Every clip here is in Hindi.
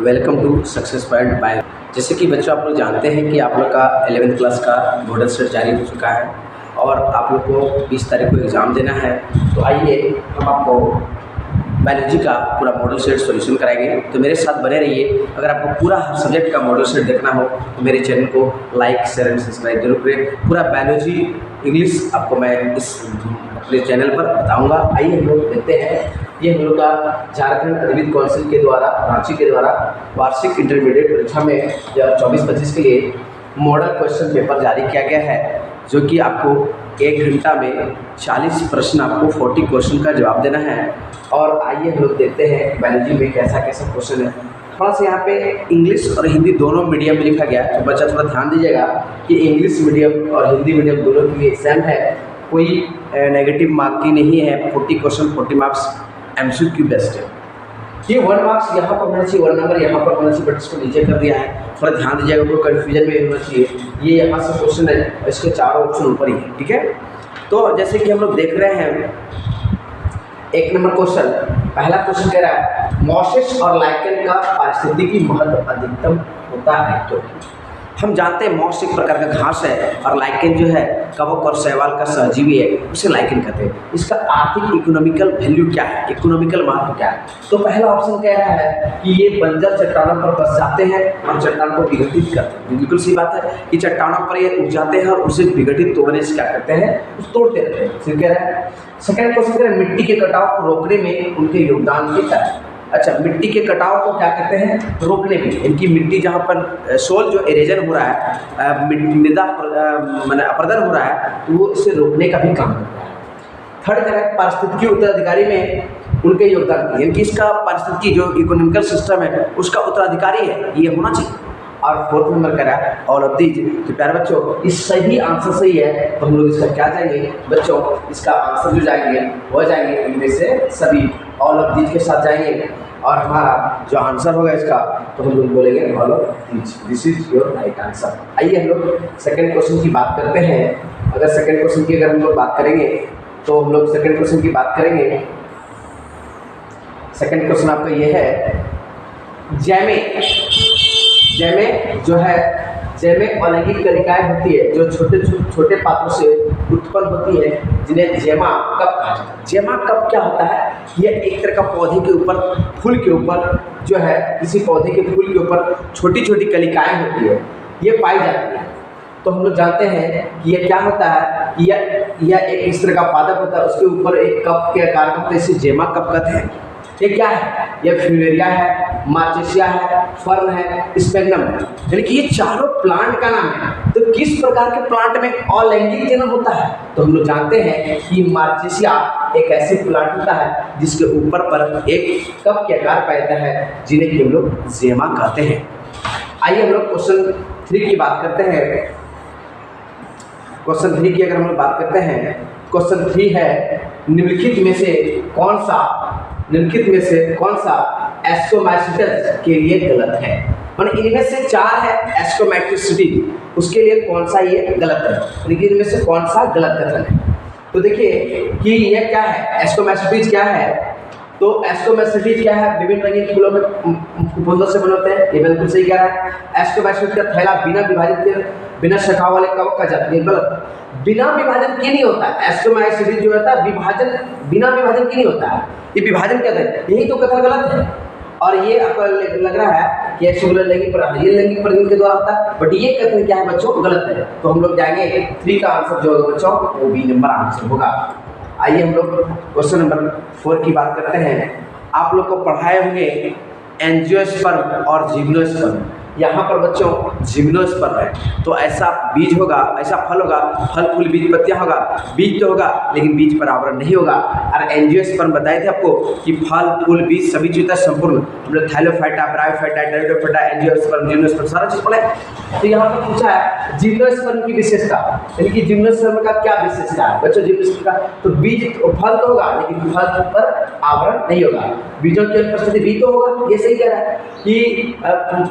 Welcome to success point by. जैसे कि बच्चों आप लोग जानते हैं कि आप लोग का 11th क्लास का मॉडल सेट जारी हो चुका है और आप लोग को 20 तारीख को एग्ज़ाम देना है। तो आइए हम आपको बायोलॉजी का पूरा मॉडल सेट सॉल्यूशन कराएंगे। तो मेरे साथ बने रहिए। अगर आपको पूरा हर सब्जेक्ट का मॉडल सेट देखना हो तो मेरे चैनल को लाइक शेयर एंड सब्सक्राइब जरूर करें। पूरा बायोलॉजी इंग्लिश आपको मैं इस अपने चैनल पर बताऊंगा। आइए हम लोग देखते हैं। ये हम लोग का झारखंड अधिविद्य काउंसिल के द्वारा रांची के द्वारा वार्षिक इंटरमीडिएट परीक्षा में 2024-25 के लिए मॉडल क्वेश्चन पेपर जारी किया गया है, जो कि आपको 1 घंटा में 40 प्रश्न, आपको 40 क्वेश्चन का जवाब देना है। और आइए हम लोग देखते हैं बायोलॉजी में कैसा कैसा क्वेश्चन है। थोड़ा सा यहाँ पे इंग्लिश और हिंदी दोनों मीडियम में लिखा गया है, तो बच्चा थोड़ा ध्यान दीजिएगा कि इंग्लिश मीडियम और हिंदी मीडियम दोनों के लिए सेम है, कोई नेगेटिव मार्क की नहीं है। 40 क्वेश्चन 40 मार्क्स MCQ बेस्ड है। ये 1 मार्क्स यहाँ पर होना चाहिए, 1 नंबर यहाँ पर होना चाहिए, बट इसको नीचे कर दिया है। थोड़ा ध्यान दीजिएगा, कोई कन्फ्यूजन में होना चाहिए। ये यहाँ से क्वेश्चन है, इसके चारों ऑप्शन ऊपर ही है, ठीक है। तो जैसे कि हम लोग देख रहे हैं 1 नंबर क्वेश्चन, पहला क्वेश्चन कह रहा है मॉसेस और लाइकेन का पारिस्थितिकी महत्व अधिकतम होता है। तो हम जानते हैं मॉस एक प्रकार का घास है और लाइकेन जो है कवक और शैवाल का सहजीवी है, उसे लाइकेन कहते हैं। इसका आर्थिक इकोनॉमिकल वैल्यू क्या है, इकोनॉमिकल महत्व क्या है? तो पहला ऑप्शन कह रहा है कि ये बंजर चट्टानों पर बस जाते हैं और चट्टान को विघटित करते हैं। बिल्कुल सही बात है कि चट्टानों पर ये उग जाते हैं और उसे विघटित तोड़ने से क्या करते हैं, उस तोड़ते रहते हैं। फिर कह रहा है सेकेंड क्वेश्चन कह रहा है मिट्टी के कटाव को रोकने में उनके योगदान के कारण। अच्छा, मिट्टी के कटाव को क्या कहते हैं, रोकने में। इनकी मिट्टी जहाँ पर सोल जो इरेजन हो रहा है, मृदा माने अपरदन हो रहा है, तो वो इसे रोकने का भी काम करता है। थर्ड कह रहा है पारिस्थितिकी उत्तराधिकारी में उनके योगदान, यानी कि इसका पारिस्थितिकी जो इकोनॉमिकल सिस्टम है उसका उत्तराधिकारी है, ये होना चाहिए। और 4th नंबर कह रहा है ऑल ऑफ दीज। तो प्यारे बच्चों, इस सही आंसर सही है, तो हम लोग इसका क्या जाएंगे बच्चों, इसका आंसर जो जाएंगे वो जाएंगे इनमें से सभी ऑल ऑफ दीज के साथ जाएंगे। और हमारा जो आंसर होगा इसका, तो हम लोग बोलेंगे all of these, this is your right answer. आइए हम लोग सेकंड क्वेश्चन की बात करते हैं। अगर सेकंड क्वेश्चन की अगर हम लोग बात करेंगे तो हम लोग सेकंड क्वेश्चन की बात करेंगे। सेकंड क्वेश्चन आपका ये है जैमे जो है, जैमे अलैंगिक कलिकाएं होती है जो छोटे पात्रों से उत्पन्न होती है, जिन्हें जेमा कप कहा जाता है। जेमा कप क्या होता है, यह एक तरह का पौधे के ऊपर, फूल के ऊपर जो है, किसी पौधे के फूल के ऊपर छोटी छोटी कलिकाएं होती है, ये पाई जाती है। तो हम लोग जानते हैं कि यह क्या होता है, यह एक इस तरह का पादप होता है, उसके ऊपर एक कप के आकार का होता है, इसे जेमा कप कहते हैं। ये क्या है, ये फ्यूलेरिया है, मार्चेसिया है, फर्न है, स्पेगनम है, यानी कि ये चारों प्लांट का नाम है। तो किस प्रकार के प्लांट में अलैंगिक जनन होता है, तो हम लोग जानते हैं कि मार्चेसिया एक ऐसे प्लांट होता है जिसके ऊपर पर एक कप के आकार पाता है, जिन्हें कि हम लोग जेमा कहते हैं। आइए हम लोग क्वेश्चन 3 की बात करते हैं। क्वेश्चन 3 की अगर हम लोग बात करते हैं, क्वेश्चन 3 है निम्नलिखित में से कौन सा एस्कोमैटिसिस के लिए गलत है। माने इनमें से 4 है एस्कोमैटिसिस, उसके लिए कौन सा ये गलत है, लेकिन इनमें से कौन सा गलत कथन है। तो देखिए कि ये क्या है, एस्कोमैटिसिस क्या है। तो एस्कोमैटिसिस क्या है, विभिन्न रंगीन फूलों में फूलों से बने होते हैं, ये बिल्कुल सही कह रहा है। एस्कोमैटिसिस का थैला बिना विभाजित के बिना शाखाओं वाले कवक का जाति, गलत। बिना विभाजन की नहीं होता है एस्कोमैटिसिस जो होता है, विभाजन बिना विभाजन की नहीं होता है, ये विभाजन कहते हैं, यही तो कथन गलत है। और ये आपको लग रहा है कि लैंगिक प्रजनन के द्वारा होता है, बट ये कथन क्या है बच्चों, गलत है। तो हम लोग जाएंगे 3 का आंसर जो होगा बच्चों वो बी नंबर आंसर होगा। आइए हम लोग क्वेश्चन नंबर 4 की बात करते हैं। आप लोग को पढ़ाए होंगे एंजियोस्पर्म और जिम्नोस्पर्म। यहाँ पर बच्चों जिम्नोस्पर्म है, तो ऐसा बीज होगा, ऐसा फल होगा, फल फूल बीज पत्तियाँ होगा, बीज तो होगा लेकिन बीज पर आवरण नहीं होगा। और एंजियोस्पर्म बताए थे आपको कि फल फूल बीज सभी चीज़ संपूर्ण, हम लोग थैलोफाइटा, ब्रायोफाइटा, डेरिडोफाइटा, एंजियोस्पर्म, जिम्नोस्पर्म सारा चीज़ पढ़े। तो यहाँ पर पूछा है जिम्नोस्पर्म की विशेषता, यानी कि जिम्नोस्पर्म का क्या विशेषता है बच्चों। जिम्नोस्पर्म का तो बीज फल तो होगा लेकिन फल पर आवरण नहीं होगा, बीजों की अनुपस्थिति भी तो होगा। ये सही कह रहा है कि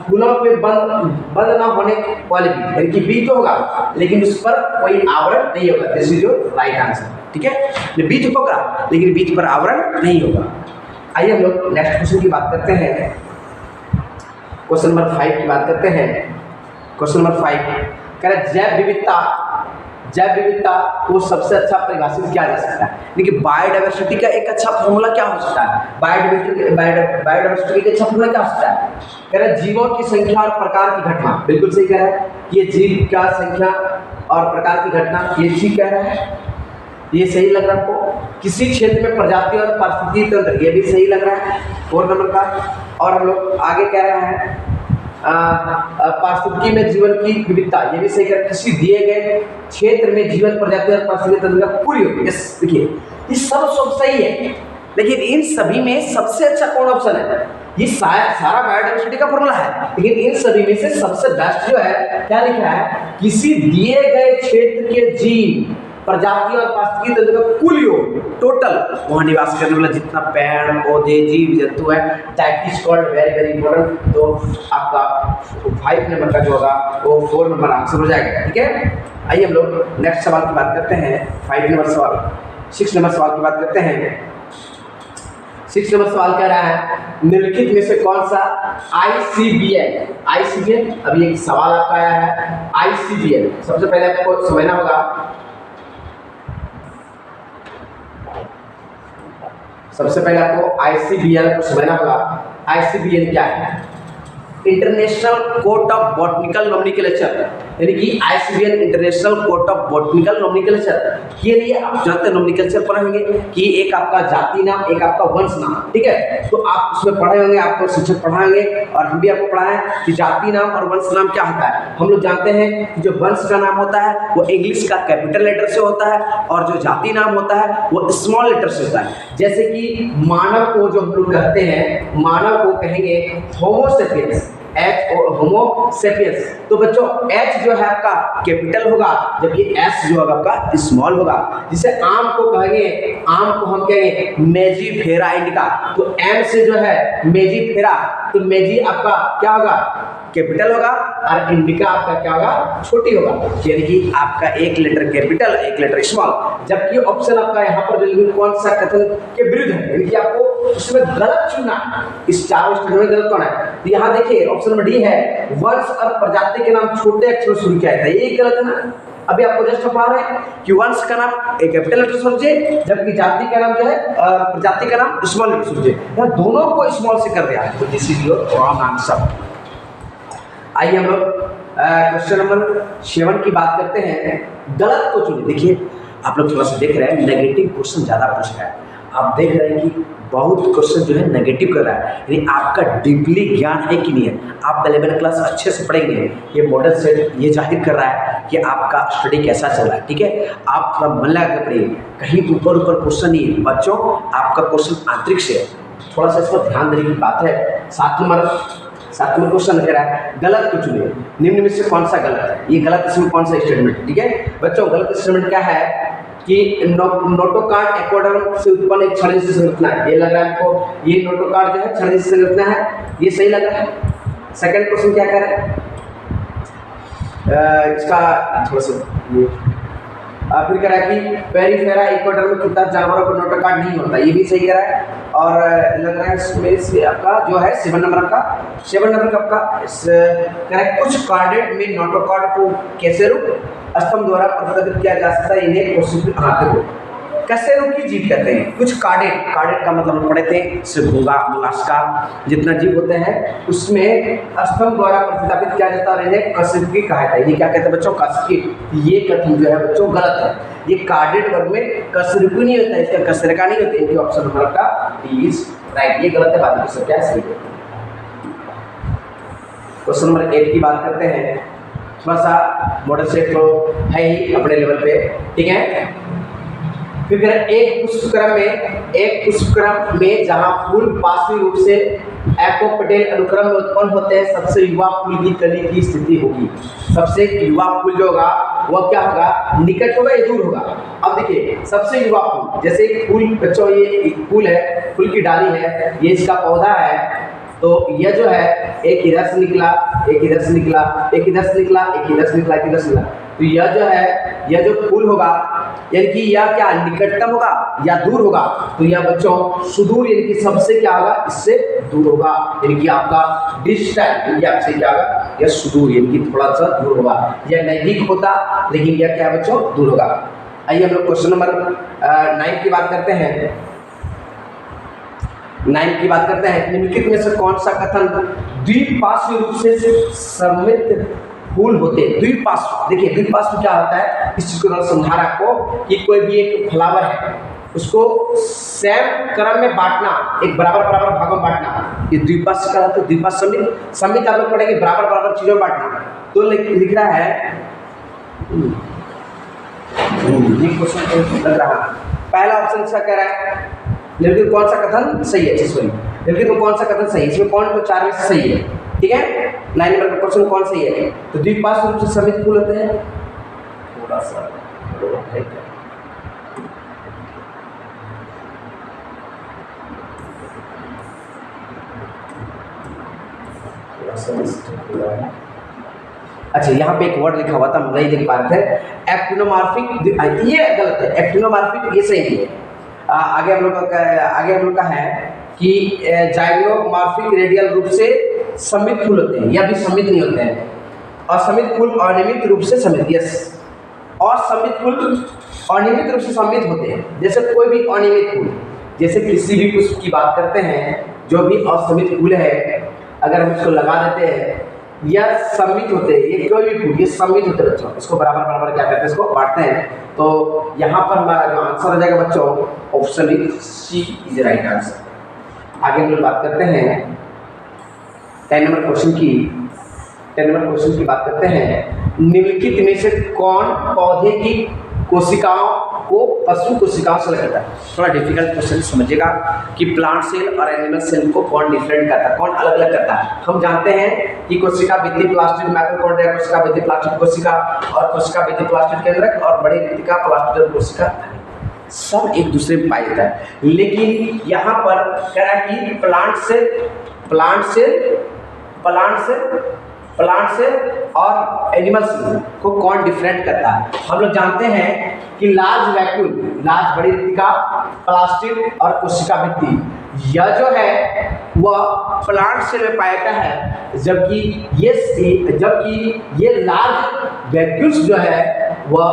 फूलों पे बंद ना होने वाले बीज, यानी कि बीज तो होगा लेकिन उस पर कोई आवरण नहीं होगा। This is your right answer, ठीक है। बीज होगा लेकिन बीज पर आवरण नहीं होगा। आइए हम लोग नेक्स्ट क्वेश्चन की बात करते हैं। क्वेश्चन नंबर 5 की बात करते हैं। क्वेश्चन नंबर 5 कह रहा है जैव विविधता को सबसे अच्छा परिभाषित किया जा सकता है। देखिए बायोडाइवर्सिटी का एक अच्छा फॉर्मूला क्या हो सकता है? बायोडाइवर्सिटी का अच्छा फॉर्मूला क्या हो सकता है? कह रहा है जीवों की संख्या और प्रकार की घटना। बिल्कुल सही कह रहा है, ये जीव का संख्या और प्रकार की घटना, ये ठीक कह रहा है, ये सही लग रहा है आपको। किसी क्षेत्र में प्रजाति और पारिस्थितिकी तंत्र, ये भी सही लग रहा है 4 नंबर का। और हम लोग आगे कह रहे हैं पारिस्थितिकी में जीवन की विविधता, ये भी सही कह रहा है। किसी दिए गए क्षेत्र में जीवन प्रजाति और पारिस्थितिकी तंत्र का पूरी होगी। यस, देखिए ये सब सही है, लेकिन इन सभी में सबसे अच्छा कौन ऑप्शन है? ये सारा बायोडाइवर्सिटी का फॉर्मूला है, लेकिन इन सभी में से सबसे बेस्ट जो है क्या लिखा है? किसी दिए गए क्षेत्र के जीव प्रजाति और पारिस्थितिकी तंत्र का कुल योग, टोटल वहाँ निवास करने वाला जितना पेड़ पौधे जीव जंतु है, that is called very important. तो आपका 5 नंबर का जो होगा वो 4 नंबर आंसर हो जाएगा। ठीक है, आइए हम लोग नेक्स्ट सवाल की बात करते हैं। 5 नंबर सवाल 6 नंबर सवाल की बात करते हैं। 6 नंबर सवाल कह रहा है निम्नलिखित में से कौन सा ICBL अभी एक सवाल आपका आया है। ICBL सबसे पहले आपको समझना होगा, सबसे पहले आपको ICBL को समझना होगा। ICBL क्या है? International court of botanical nomenclature, यानी कि ICBL international court of botanical nomenclature के लिए आप जानते हैं नॉमेनक्लेचर पढ़ेंगे कि एक आपका जाति नाम, एक आपका वंश नाम। ठीक है, तो आप उसमें पढ़े होंगे, आपको शिक्षक पढ़ाएंगे और हम भी आपको पढ़ाएं कि जाति नाम और वंश नाम क्या होता है। हम लोग जानते हैं कि जो वंश का नाम होता है वो इंग्लिश का कैपिटल लेटर से होता है और जो जाति नाम होता है वो स्मॉल लेटर से होता है। जैसे कि मानव को जो हम लोग कहते हैं, मानव को कहेंगे होमोसेपियंस, होमो सेपियंस। तो बच्चों H जो है आपका कैपिटल होगा, जबकि S जो होगा आपका स्मॉल होगा। जिसे आम को कहेंगे, आम को हम कहेंगे मेजीफेरा इंडिका, तो M से जो है मेजीफेरा, तो मेजी आपका क्या होगा? कैपिटल होगा और इंडिका आपका क्या होगा? छोटी होगा। यानी कि आपका एक लेटर कैपिटल एक लेटर स्मॉल, जबकि ऑप्शन आपका यहाँ पर बिल्कुल कौन सा कथन के विरुद्ध है, यानी कि आपको उसमें गलत चुनना। इस चारों स्टेटमेंट में गलत कौन है? तो यहाँ देखिए ऑप्शन नंबर डी है, वंश और प्रजाति के नाम छोटे अक्षर शुरू किया जाता है, ये गलत है ना। अभी आपको जस्ट पढ़ा रहे हैं कि वंश का नाम एक कैपिटल लेटर समझे, जबकि जाति का नाम जो है प्रजाति का नाम स्मॉल लेटर समझे। यहाँ दोनों को स्मॉल से कर दिया है, तो this is your wrong answer. आइए हम लोग क्वेश्चन नंबर 7 की बात करते हैं। गलत को चुनिए। देखिए आप लोग थोड़ा सा देख रहे हैं नेगेटिव क्वेश्चन ज़्यादा पूछ रहा है, आप देख रहे हैं कि बहुत क्वेश्चन जो है नेगेटिव कर रहा है, यानी आपका डीपली ज्ञान है कि नहीं है। आप 11th क्लास अच्छे से पढ़ेंगे, ये मॉडल सेट ये जाहिर कर रहा है कि आपका स्टडी कैसा चल रहा है। ठीक है, आप थोड़ा मन लगा कर पढ़िए, कहीं ऊपर क्वेश्चन नहीं है बच्चों, आपका क्वेश्चन आंतरिक से है, थोड़ा सा इस पर ध्यान देने की बात है। 7 नंबर क्वेश्चन कह रहा है गलत को चुनिए, निम्न में से कौन सा गलत है? ये गलत इसमें कौन सा स्टेटमेंट? ठीक है बच्चों, गलत स्टेटमेंट क्या है कि नोटोकार्ड एक्वाडर्म से उत्पन्न एक क्षण जैसी संरचना है। ये लग रहा है आपको, ये नोटोकार्ड जो है क्षण जैसी संरचना है, ये सही लग रहा है। सेकंड क्वेश्चन क्या कह रहा है? इसका थोड़ा सा फिर कह रहा है कि पेरिफेरा इक्वेडर्म में कितना जानवरों को नोटोकार्ड नहीं होता, ये भी सही कह रहा है। और लग रहा है इसमें से आपका जो है 7 नंबर का आपका कह रहा है कुछ कार्डेट में नोटोकार्ड को कैसे रूप स्तंभ द्वारा प्रतिनिधित्व किया जा सकता है, इन्हें क्वेश्चन कैसे रूप की जीव कहते हैं। कुछ कार्डेट का मतलब पढ़े थे घोंघा मोलास्का जितना जीव होते हैं उसमें स्तंभ द्वारा प्रतिस्थापित किया जाता है, इन्हें कशेरुकी कहा जाता है। ये क्या कहते हैं बच्चों? कशेरुकी। ये कथन जो है बच्चों गलत है, ये कार्डेट वर्ग में कशेरुकी नहीं होता है, इसका कशेरुका नहीं होता है। इनके ऑप्शन नंबर का इज राइट, ये गलत है, बात सब क्या सही है। क्वेश्चन नंबर 8 की बात करते हैं। थोड़ा सा मॉडल सेट तो है ही अपने लेवल पे, ठीक है। फिर एक पुष्पक्रम में जहां फूल पार्श्वी रूप से एपोपेटल अनुक्रम में उत्पन्न होते हैं, सबसे युवा फूल की कली की स्थिति होगी। सबसे युवा फूल जो होगा वह क्या होगा? निकट होगा या दूर होगा? अब देखिए सबसे युवा फूल, जैसे एक फूल बच्चों, ये एक फूल है, फूल की डाली है, ये इसका पौधा है, तो यह जो है एक इधर से निकला, एक इधर से निकला, एक इधर से निकला, एक इधर से निकला, एक इधर से निकला, तो यह जो है यह जो फूल होगा यानी कि या क्या निकटतम होगा या दूर होगा, तो यह बच्चों सुदूर यानी कि सबसे क्या होगा, इससे दूर होगा, यानी कि आपका डिस्टेंट यानी कि आपसे क्या होगा, यह सुदूर यानी कि थोड़ा सा दूर होगा। यह नजदीक होता लेकिन यह क्या बच्चों दूर होगा। आइए हम लोग क्वेश्चन नंबर 9 की बात करते हैं। 9 की बात करते हैं, निम्नलिखित में से कौन सा कथन द्विपार्श्विक रूप से सममित फूल होते हैं। द्विपार्श्व, देखिए द्विपार्श्व क्या होता है, इस चीज को थोड़ा समझा रहा आपको कि कोई भी एक फ्लावर है उसको सेम क्रम में बांटना, एक बराबर बराबर भागों में बांटना, ये द्विपार्श्व का होता है। द्विपार्श्व समित, समित आप लोग पढ़ेंगे बराबर बराबर चीजों में बांटना। तो लिख रहा है ये क्वेश्चन लग रहा है, पहला ऑप्शन इसका कह रहा है निम्नलिखित कौन सा कथन सही है, निम्नलिखित में कौन सा कथन सही है, इसमें कौन तो 4 में से सही है, ठीक है। 9 नंबर का क्वेश्चन कौन सही है, तो द्विपार्श्व रूप से समित फूल होते हैं, थोड़ा सा है क्या, अच्छा यहाँ पे एक वर्ड लिखा हुआ था हम नहीं देख पा रहे थे, एक्टिनोमॉर्फिक, ये गलत है, एक्टिनोमॉर्फिक ये सही है। आगे हम लोग का है कि जाइगोमॉर्फिक रेडियल रूप से सममित फूल होते हैं, या भी सममित नहीं होते हैं। असमित फूल अनियमित रूप से सममित, यस, और सममित फूल अनियमित रूप से सममित होते हैं। जैसे कोई भी अनियमित फूल, जैसे किसी भी पुष्प की बात करते हैं, जो भी असमित फूल है अगर हम इसको लगा देते हैं या सम्मित होते हैं, ये कोई भी फूल ये सम्मित होते हैं बच्चों, इसको बराबर बराबर क्या करते हैं, इसको बांटते हैं। तो यहाँ पर हमारा जो आंसर हो जाएगा बच्चों option C is right answer. आगे हम लोग बात करते हैं 10 नंबर क्वेश्चन की बात करते हैं। निम्नलिखित में से कौन पौधे की कोशिकाओं को पशु कोशिकाओं से अलग करता है। थोड़ा डिफिकल्ट क्वेश्चन समझिएगा कि प्लांट सेल और एनिमल सेल को कौन डिफरेंट करता है, कौन अलग अलग करता है। हम जानते हैं कि कोशिका भित्ति प्लास्टिड माइटोकॉन्ड्रिया, कोशिका भित्ति प्लास्टिड कोशिका और कोशिका भित्ति प्लास्टिड केंद्रक और बड़ी भित्तिका प्लास्टिड कोशिका सब एक दूसरे में पाया जाता है। लेकिन यहाँ पर कह रहा है कि प्लांट से और एनिमल्स को कौन डिफरेंट करता है। हम लोग जानते हैं कि लार्ज वैक्यूल, लार्ज बड़ी भित्तिका, प्लास्टिड और कोशिका भित्ति, यह जो है वह प्लांट सेल में पाया जाता है, जबकि ये लार्ज वैक्यूल्स जो है वह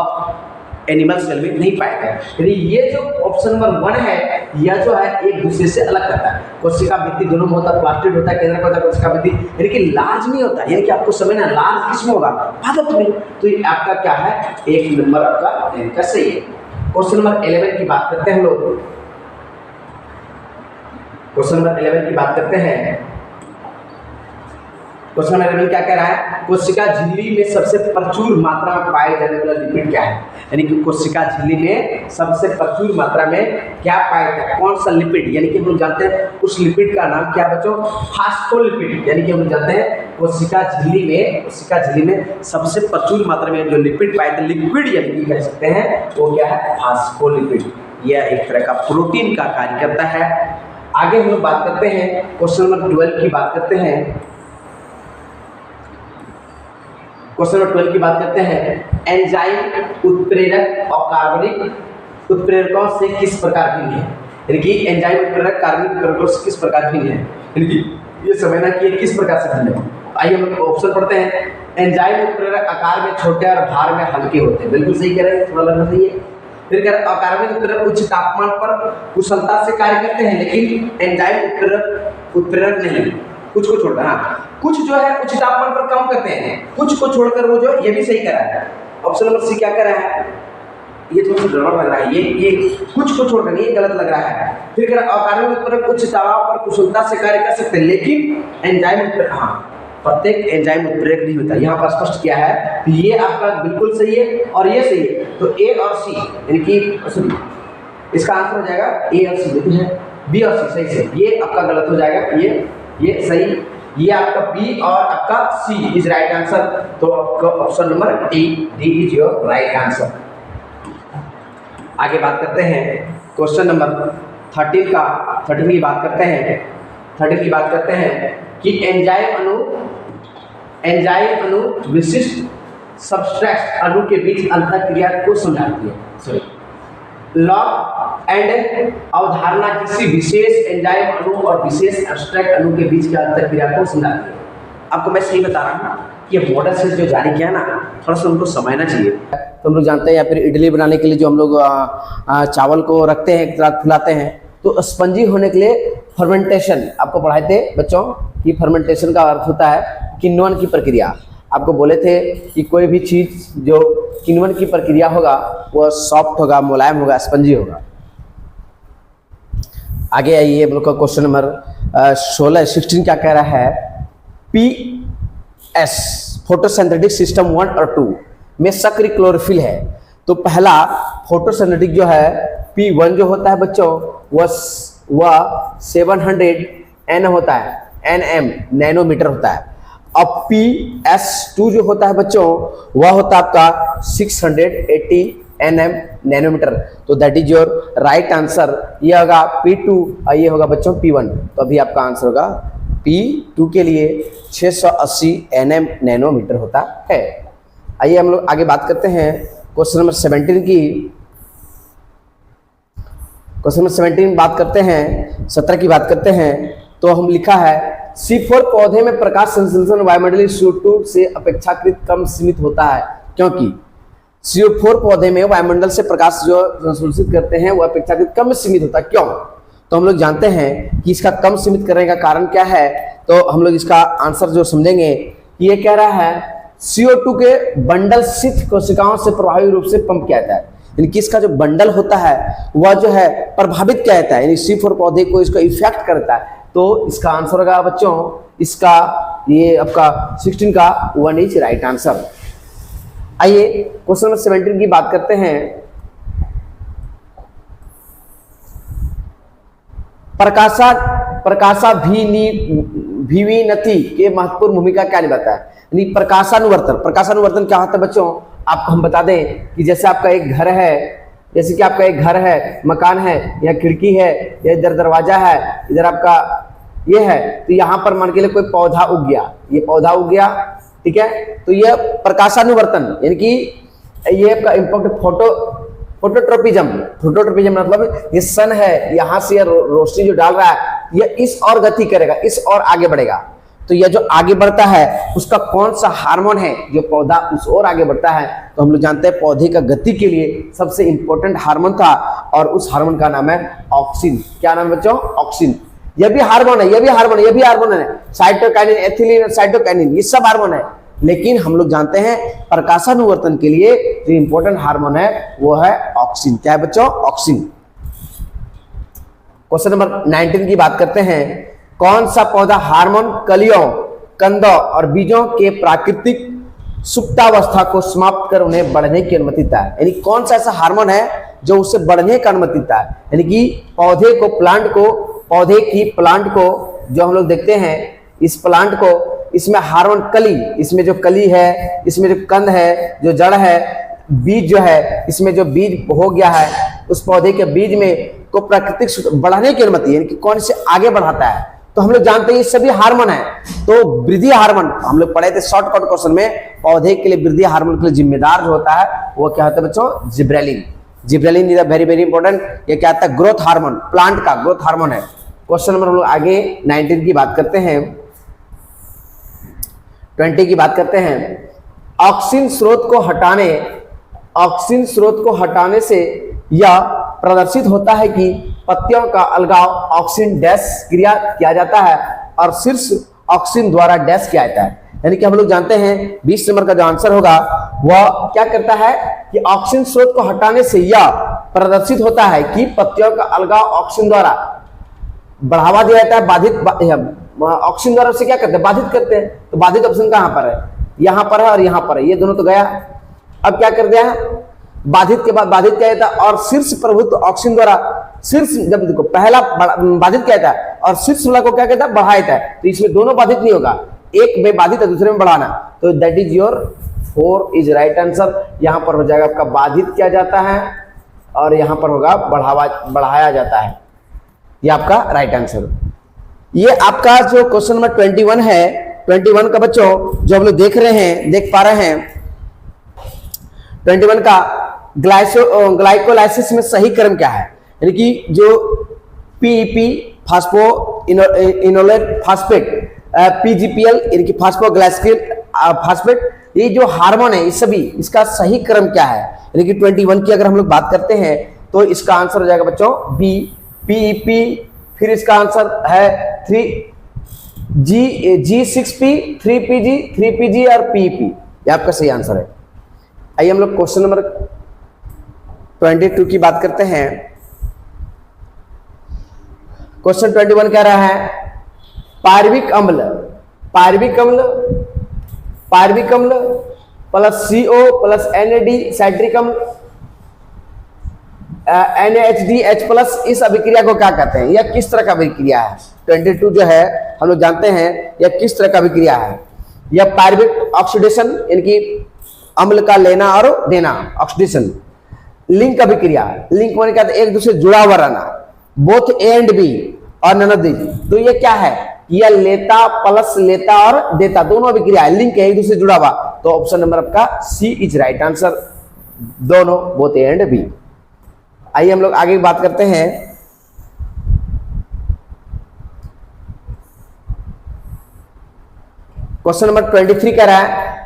एनिमल सेल में नहीं पाया गया। यानी ये जो ऑप्शन नंबर 1 है यह जो है एक दूसरे से अलग करता है। कोशिका भित्ति दोनों में होता है, प्लास्टिड होता है, केंद्रक होता है, कोशिका भित्ति, यानी कि लार्ज नहीं होता। यानी कि आपको समझना लार्ज किसमें होगा, पादप में। तो ये आपका क्या है, 1 नंबर आपका इनका सही है। क्वेश्चन नंबर 11 की बात करते हैं लोग। क्वेश्चन नंबर 11 की बात करते हैं। क्वेश्चन नंबर 11 क्या कह रहा है, कोशिका झिल्ली में सबसे प्रचुर मात्रा में पाए जाने वाला लिपिड क्या है। यानी कि कोशिका झिल्ली में सबसे प्रचुर मात्रा में क्या पाया जाता है, कौन सा लिपिड। यानी कि हम जानते हैं उस लिपिड का नाम क्या बच्चों, फास्फोलिपिड। यानी कि हम जानते हैं कोशिका झिल्ली में सबसे प्रचुर मात्रा में जो लिपिड पाए जाते हैं, लिक्विड यानी कि कह सकते हैं वो क्या है, फास्फोलिपिड। यह एक तरह का प्रोटीन का कार्य करता है। आगे हम लोग बात करते हैं क्वेश्चन नंबर 12 की बात करते हैं। क्वेश्चन नंबर 12 की बात करते हैं, एंजाइम उत्प्रेरक और कार्बनिक उत्प्रेरकों से किस प्रकार भिन्न है। यानी कि एंजाइम उत्प्रेरक कार्बनिक उत्प्रेरकों से किस प्रकार भिन्न है, यानी कि ये समझना कि ये किस प्रकार से भिन्न है। आइए हम ऑप्शन पढ़ते हैं। एंजाइम उत्प्रेरक आकार में छोटे और भार में हल्के होते हैं, बिल्कुल सही कह रहे हैं, थोड़ा लगना सही है। फिर कह रहे हैं अकार्बनिक उत्प्रेरक उच्च तापमान पर कुशलता से कार्य करते हैं, लेकिन एंजाइम उत्प्रेरक नहीं, कुछ को छोड़कर, हाँ कुछ जो है उच्च तापमान पर काम करते हैं, कुछ को छोड़कर वो जो ये भी सही कर रहा है। ऑप्शन नंबर सी क्या कर रहा है, ये थोड़ा सा गड़बड़ लग रहा है, ये कुछ को छोड़कर नहीं, ये गलत लग रहा है। फिर कह रहा है अकार्बनिक उत्प्रेरक उच्च दबाव पर कुशलता से कार्य कर सकते हैं, लेकिन एंजाइम उत्प्रेरक, हाँ प्रत्येक एंजाइम उत्प्रेरक नहीं होता। यहाँ पर स्पष्ट किया है तो ये आपका बिल्कुल सही है और ये सही है। तो ए और सी यानी कि सॉरी इसका आंसर हो जाएगा ए और सी, लेकिन है बी और सी सही से, ये आपका गलत हो जाएगा, ये सही, ये आपका बी और आपका सी इज राइट आंसर। तो आपका option number D is your right answer. आगे बात करते हैं क्वेश्चन नंबर 13 की बात करते हैं। 13 की बात करते हैं कि एंजाइम अणु विशिष्ट सबस्ट्रेट अणु के बीच अंतःक्रिया को समझाती है। सॉरी लॉग एंड अवधारणा किसी विशेष एंजाइम अणु और विशेष एब्स्ट्रैक्ट अणु के बीच की अंतर क्रिया को समझाती है। आपको मैं सही बता रहा हूँ, ये मॉडल सेट जो जारी किया ना, थोड़ा सा उनको समझना चाहिए। तो हम लोग जानते हैं, या फिर इडली बनाने के लिए जो हम लोग चावल को रखते हैं, एक रात फुलाते हैं, तो स्पंजी होने के लिए फर्मेंटेशन आपको पढ़ाए थे बच्चों कि फर्मेंटेशन का अर्थ होता है किण्वन की प्रक्रिया। आपको बोले थे कि कोई भी चीज जो किण्वन की प्रक्रिया होगा वो सॉफ्ट होगा, मुलायम होगा, स्पंजी होगा। आगे आइए, हम लोग का क्वेश्चन नंबर 16 क्या कह रहा है, PS फोटोसिंथेटिक सिस्टम 1 और 2 में सक्रिय क्लोरोफिल है। तो पहला फोटोसिंथेटिक जो है P1 जो होता है बच्चों वह 700 N होता है, NM नैनोमीटर होता है। अब PS2 जो होता है बच्चों वह होता है आपका 680 NM नैनोमीटर। तो that is your right answer. ये होगा P2 और ये होगा बच्चों P1। तो अभी आपका आंसर होगा P2 के लिए 680 NM नैनोमीटर होता है। आइए हम लोग आगे बात करते हैं क्वेश्चन नंबर 17 की। क्वेश्चन नंबर 17 बात करते हैं, 17 की बात करते हैं। तो हम लिखा है C4 पौधे में प्रकाश संश्लेषण वायुमंडलीय CO2 से अपेक्षाकृत कम सीमित होता है, क्योंकि CO4 पौधे में वायुमंडल से प्रकाश जो संश्लेषित करते हैं वो अपेक्षाकृत कम सीमित होता है। क्यों? तो हम लोग जानते हैं कि इसका कम सीमित करने का कारण क्या है। तो हम लोग इसका आंसर जो समझेंगे, ये कह रहा है CO2 के बंडल शीत कोशिकाओं से प्रभावी रूप से पंप किया जाता है, यानी कि इसका जो बंडल होता है वह जो है प्रभावित किया जाता है, यानी C4 पौधे को इसको इफेक्ट करता है। तो इसका आंसर होगा बच्चों, इसका ये आपका 16 का 1 इज राइट आंसर। आइए क्वेश्चन नंबर 17 की बात करते हैं। प्रकाशाभिविनति के महत्वपूर्ण भूमिका क्या निभाता है, यानी प्रकाशानुवर्तन। प्रकाशानुवर्तन क्या होता है बच्चों, आपको हम बता दें कि जैसे आपका एक घर है, जैसे कि आपका एक घर है, मकान है, या खिड़की है, या इधर दरवाजा है, इधर आपका ये है, तो यहाँ पर मान के लिए कोई पौधा उग गया, ये पौधा उग गया, ठीक है। तो यह प्रकाशानुवर्तन यानी कि ये आपका इम्पैक्ट फोटोट्रोपिज्म मतलब ये सन है, यहाँ से रोशनी जो डाल रहा है यह इस और गति करेगा, इस और आगे बढ़ेगा। तो यह जो आगे बढ़ता है उसका कौन सा हार्मोन है जो पौधा उस ओर आगे बढ़ता है। तो हम लोग जानते हैं पौधे का गति के लिए सबसे इंपॉर्टेंट हार्मोन था, और उस हार्मोन का नाम है ऑक्सिन। क्या नाम है बच्चों? ऑक्सिन। यह भी हार्मोन है, यह भी हार्मोन है, यह भी हार्मोन है। साइटोकाइनिन, एथिलीन और साइटोकाइनिन ये सब हार्मोन है, लेकिन हम लोग जानते हैं प्रकाशानुवर्तन के लिए जो इंपॉर्टेंट हार्मोन है वो है ऑक्सिन। क्या है बच्चों? ऑक्सिन। क्वेश्चन नंबर 19 की बात करते हैं। कौन सा पौधा हार्मोन कलियों, कंदों और बीजों के प्राकृतिक सुप्तावस्था को समाप्त कर उन्हें बढ़ने की अनुमति देता है, यानी कौन सा ऐसा हार्मोन है जो उसे बढ़ने का अनुमति देता है, यानी कि पौधे की प्लांट को जो हम लोग देखते हैं, इस प्लांट को, इसमें हार्मोन कली, इसमें जो कली है, इसमें जो कंद है, जो जड़ है, बीज जो है, इसमें जो बीज हो गया है उस पौधे के बीज में को प्राकृतिक बढ़ाने की अनुमति, यानी कि कौन से आगे बढ़ाता है। तो हम लोग जानते हैं ये सभी हार्मोन है। तो वृद्धि हार्मोन हम लोग पढ़े थे शॉर्टकट क्वेश्चन में, पौधे के लिए वृद्धि हार्मोन के लिए जिम्मेदार जो होता है वो क्या होता है बच्चों? Gibberellin. Gibberellin is very very important. ये क्या होता है? ग्रोथ हार्मोन, प्लांट का ग्रोथ हार्मोन है। क्वेश्चन नंबर हम लोग आगे 19 की बात करते हैं, 20 की बात करते हैं। ऑक्सीन स्रोत को हटाने से यह प्रदर्शित होता है कि पत्तियों का अलगाव ऑक्सीन डैश क्रिया किया जाता है और शीर्ष ऑक्सीन द्वारा डैश किया जाता है, यानी कि हम लोग जानते हैं 20 नंबर का जो आंसर होगा वह क्या करता है कि ऑक्सीन स्रोत को हटाने से यह प्रदर्शित होता है कि पत्तियों का अलगाव ऑक्सीन द्वारा बढ़ावा दिया जाता है। ऑक्सीन द्वारा उसे क्या करते हैं? बाधित करते हैं। तो बाधित ऑप्शन कहां पर है? यहां पर है और यहां पर है, ये दोनों तो गया। अब क्या कर दिया है? बाधित के बाद बाधित किया जाता है और शीर्ष प्रभुत्व ऑक्सीन द्वारा, शीर्ष जब देखो पहला बाधित किया जाता है और शीर्ष वाला को क्या कहता है? बढ़ाया जाता है। तो इसमें दोनों बाधित नहीं होगा, एक में बाधित है दूसरे में बढ़ाना। तो that is your 4 is right answer. यहां पर हो जाएगा आपका बाधित किया जाता है और यहां पर होगा बढ़ाया जाता है। ये आपका राइट आंसर। ये आपका जो क्वेश्चन नंबर 21 है, 21 का बच्चों जो हम लोग देख पा रहे हैं 21 का ग्लाइकोलाइसिस में सही क्रम क्या है, यानी कि जो पीईपी फास्फो इनोलेट फास्फेट, पीजीपीएल यानी कि फास्फोग्लाइसिल फास्फेट, ये जो हार्मोन है इस सभी इसका सही क्रम क्या है, यानी कि 21 की अगर हम लोग बात करते हैं तो इसका आंसर हो जाएगा बच्चों बी पीईपी, फिर इसका आंसर है 3G6P, 3PG, 3PG और पीईपी, ये आपका सही आंसर है। आइए हम लोग क्वेश्चन नंबर 22 की बात करते हैं। क्वेश्चन 21 कह रहा है पार्विक अम्ल plus CO plus NAD citric अम्ल NaHDH प्लस, इस अभिक्रिया को क्या कहते हैं, यह किस तरह का अभिक्रिया है। 22 जो है हम लोग जानते हैं यह किस तरह का अभिक्रिया है। यह पार्विक ऑक्सीडेशन यानी कि अम्ल का लेना और देना, ऑक्सीडेशन। लिंक अभिक्रिया, लिंक माने क्या, एक दूसरे जुड़ा हुआ रहना, बोथ ए एंड बी और नन ऑफ दीज। तो ये क्या है, यह लेता प्लस लेता और देता दोनों अभिक्रिया है, लिंक है, एक दूसरे जुड़ा हुआ। तो ऑप्शन नंबर आपका सी इज राइट आंसर, दोनों बोथ ए एंड बी। आइए हम लोग आगे बात करते हैं। क्वेश्चन नंबर 23 कह रहा है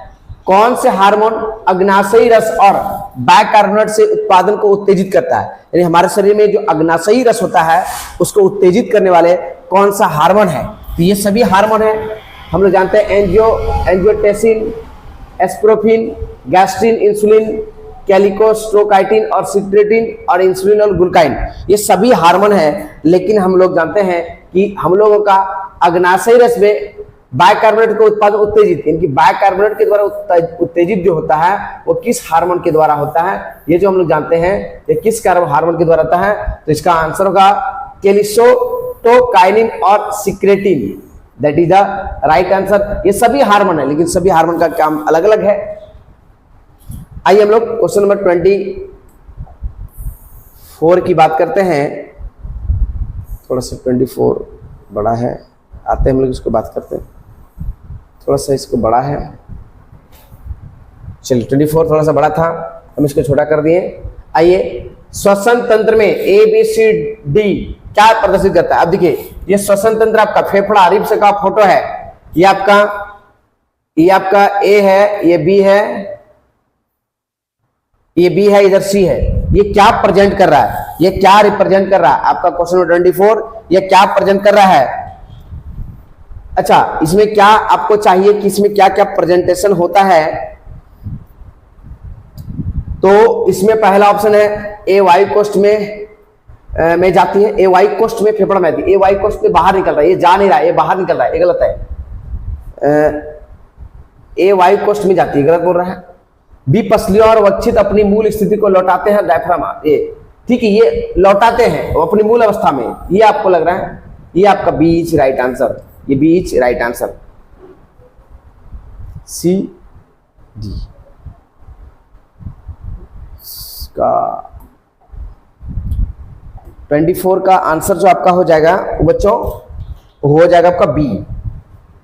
कौन से हार्मोन अग्नाशयी रस और बाइकार्बोनेट से उत्पादन को उत्तेजित करता है, यानी हमारे शरीर में जो अग्नाशयी रस होता है उसको उत्तेजित करने वाले कौन सा हार्मोन है। तो ये सभी हार्मोन है, हम लोग जानते हैं एंजियोटेंसिन, एस्प्रोफिन, गैस्ट्रिन, इंसुलिन, कैलिकोस्ट्रोकाइटिन और सिट्रेटिन और इंसुलिन और ग्लूकाइन, ये सभी हार्मोन है। लेकिन हम लोग जानते हैं कि हम लोगों का अग्नाशयी रस में बाइकार्बोनेट को उत्पादन उत्तेजित, इनकी बाइकार्बोनेट के द्वारा उत्तेजित जो होता है वो किस हार्मोन के द्वारा होता है, ये जो हम लोग जानते हैं ये किस हार्मोन के द्वारा होता है। तो इसका आंसर होगा कैलिसोटोकाइनिन और secretin, that is the right answer. ये सभी हार्मोन है लेकिन सभी हार्मोन का काम अलग अलग है। आइए हम लोग क्वेश्चन नंबर 24 की बात करते हैं। थोड़ा सा 24 बड़ा है, आते हैं हम लोग इसको बात करते हैं, थोड़ा सा इसको बड़ा है, चलिए 24 थोड़ा सा बड़ा था, हम इसको छोटा कर दिए। आइए श्वसन तंत्र में ABCD क्या प्रदर्शित करता है। अब देखिए ये श्वसन तंत्र आपका फेफड़ा रिब्स का फोटो है, ये आपका A है, ये B है, ये B है, इधर C है। ये क्या प्रेजेंट कर रहा है, ये क्या रिप्रेजेंट कर रहा है, आपका क्वेश्चन नंबर 24 ये क्या प्रेजेंट कर रहा है। अच्छा, इसमें क्या आपको चाहिए कि इसमें क्या क्या प्रेजेंटेशन होता है, तो इसमें पहला ऑप्शन है ए वायु कोष्ठ में जाती है, ए वायु कोष्ठ में फेफड़ा में आती है, ए वायु कोष्ठ में बाहर निकल रहा है, ये जा नहीं रहा है, ये बाहर निकल रहा है, ये गलत है। ए वायु कोष्ठ में जाती है, गलत बोल रहा है। बी पसलियों और वक्षित अपनी मूल स्थिति को लौटाते हैं डायफ्राम, ये ठीक है, ये लौटाते हैं वो अपनी मूल अवस्था में, ये आपको लग रहा है, ये आपका बी इज राइट आंसर, ये B is right answer, C D का 24 का आंसर जो आपका हो जाएगा वो बच्चों हो जाएगा आपका बी।